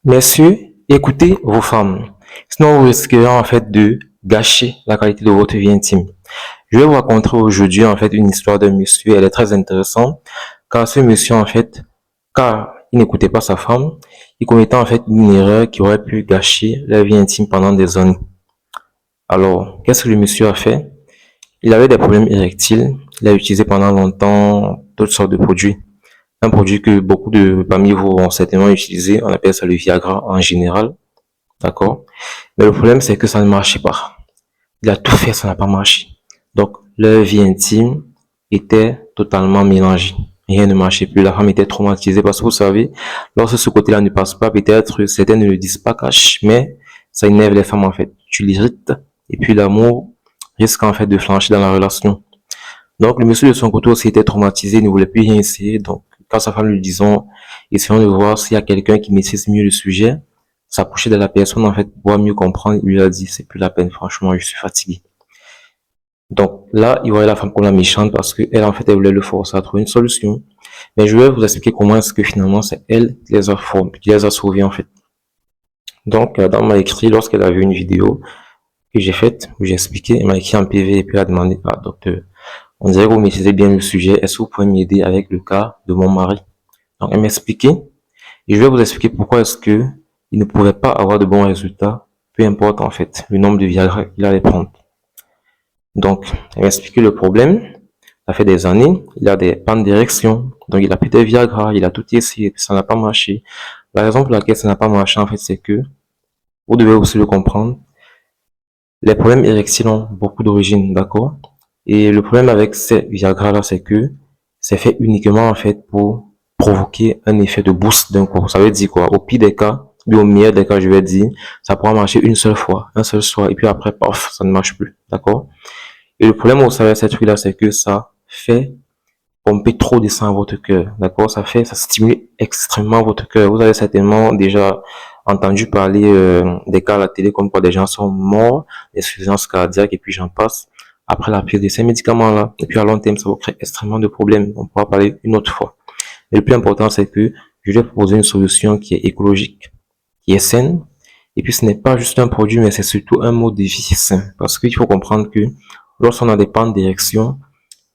Messieurs, écoutez vos femmes. Sinon, vous risquerez en fait de gâcher la qualité de votre vie intime. Je vais vous raconter aujourd'hui en fait une histoire d'un monsieur. Elle est très intéressante car ce monsieur en fait, car il n'écoutait pas sa femme, il commettait en fait une erreur qui aurait pu gâcher la vie intime pendant des années. Alors, qu'est-ce que le monsieur a fait? Il avait des problèmes érectiles. Il a utilisé pendant longtemps toutes sortes de produits. Un produit que beaucoup de parmi vous vont certainement utiliser, on appelle ça le Viagra en général, d'accord? Mais le problème, c'est que ça ne marchait pas. Il a tout fait, ça n'a pas marché. Donc, leur vie intime était totalement mélangée. Rien ne marchait plus. La femme était traumatisée parce que vous savez, lorsque ce côté-là ne passe pas, peut-être certains ne le disent pas cash, mais ça énerve les femmes en fait. Tu l'irrites et puis l'amour risque en fait de flancher dans la relation. Donc, le monsieur de son côté aussi était traumatisé, il ne voulait plus rien essayer. Donc, quand sa femme lui disant, essayons de voir s'il y a quelqu'un qui maîtrise mieux le sujet, s'approcher de la personne, en fait, pour pouvoir mieux comprendre, il lui a dit, c'est plus la peine, franchement, je suis fatigué. Donc, là, il voyait la femme comme la méchante parce que elle, en fait, elle voulait le forcer à trouver une solution. Mais je vais vous expliquer comment est-ce que finalement, c'est elle qui les a sauvés, en fait. Donc, la dame m'a écrit lorsqu'elle a vu une vidéo que j'ai faite, où j'ai expliqué, elle m'a écrit en PV et puis elle a demandé, ah, docteur, on dirait que vous maîtrisez bien le sujet. Est-ce que vous pouvez m'aider avec le cas de mon mari? Donc, elle m'a expliqué. Et je vais vous expliquer pourquoi est-ce que il ne pouvait pas avoir de bons résultats, peu importe en fait le nombre de Viagra qu'il allait prendre. Donc, elle m'a expliqué le problème. Ça fait des années, il a des pannes d'érection. Donc, il a pris des Viagra, il a tout essayé, ça n'a pas marché. La raison pour laquelle ça n'a pas marché, en fait, c'est que, vous devez aussi le comprendre, les problèmes érectiles ont beaucoup d'origines, d'accord? Et le problème avec ces Viagra-là, c'est que c'est fait uniquement, en fait, pour provoquer un effet de boost d'un coup. Ça veut dire quoi? Au pire des cas, ou au meilleur des cas, je vais dire, ça pourra marcher une seule fois, un seul soir, et puis après, paf, ça ne marche plus, d'accord? Et le problème aussi avec ces trucs-là, c'est que ça fait pomper trop de sang à votre cœur, d'accord? Ça stimule extrêmement votre cœur. Vous avez certainement déjà entendu parler des cas à la télé comme quoi des gens sont morts d'insuffisance cardiaque et puis j'en passe après la prise de ces médicaments-là. Et puis à long terme, ça vous crée extrêmement de problèmes. On pourra parler une autre fois. Mais le plus important, c'est que je vais proposer une solution qui est écologique, qui est saine. Et puis ce n'est pas juste un produit, mais c'est surtout un mode de vie sain. Parce qu'il faut comprendre que lorsqu'on a des pannes d'érection,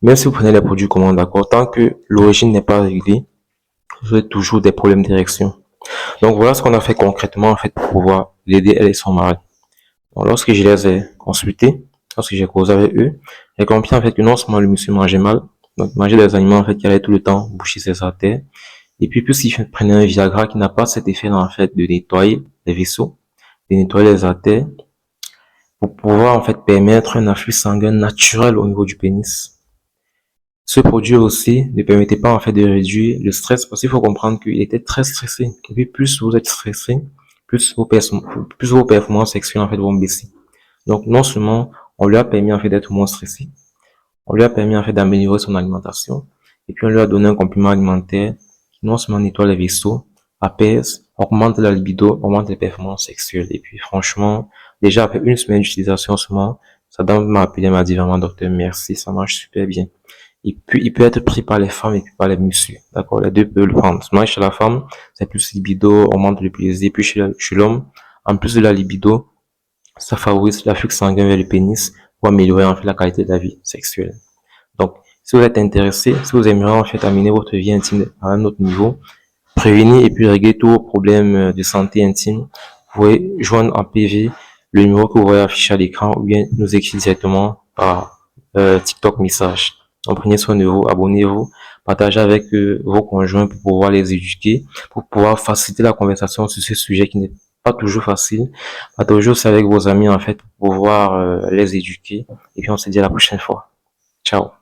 même si vous prenez les produits communs, d'accord, tant que l'origine n'est pas réglée, vous avez toujours des problèmes d'érection. Donc voilà ce qu'on a fait concrètement en fait pour pouvoir l'aider elle et son mari. Donc, lorsque je les ai consultés, lorsque j'ai causé avec eux, j'ai compris en fait que non seulement le monsieur mangeait mal, donc mangeait des aliments en fait qui allaient tout le temps boucher ses artères, et puis puisqu'il prenait un Viagra qui n'a pas cet effet en fait de nettoyer les vaisseaux, de nettoyer les artères, pour pouvoir en fait permettre un afflux sanguin naturel au niveau du pénis. Ce produit aussi ne permettait pas en fait de réduire le stress parce qu'il faut comprendre qu'il était très stressé. Et puis plus vous êtes stressé, plus vos performances sexuelles en fait vont baisser. Donc non seulement on lui a permis en fait d'être moins stressé, on lui a permis en fait d'améliorer son alimentation, et puis on lui a donné un complément alimentaire qui non seulement nettoie les vaisseaux, apaise, augmente la libido, augmente les performances sexuelles. Et puis franchement, déjà après une semaine d'utilisation seulement, sa dame m'a appelé, m'a dit vraiment docteur merci, ça marche super bien. Et puis il peut être pris par les femmes et puis par les messieurs, d'accord, les deux peuvent le prendre. Moi chez la femme, c'est plus libido, augmente le plaisir, puis chez l'homme, en plus de la libido, ça favorise l'afflux sanguin vers le pénis pour améliorer en fait la qualité de la vie sexuelle. Donc, si vous êtes intéressé, si vous aimeriez en fait amener votre vie intime à un autre niveau, prévenir et puis régler tous vos problèmes de santé intime, vous pouvez joindre en PV le numéro que vous voyez affiché à l'écran ou bien nous écrire directement par TikTok message. Donc, prenez soin de vous, abonnez-vous, partagez avec vos conjoints pour pouvoir les éduquer, pour pouvoir faciliter la conversation sur ce sujet qui n'est pas toujours facile. Partagez aussi avec vos amis en fait pour pouvoir les éduquer. Et puis on se dit à la prochaine fois. Ciao.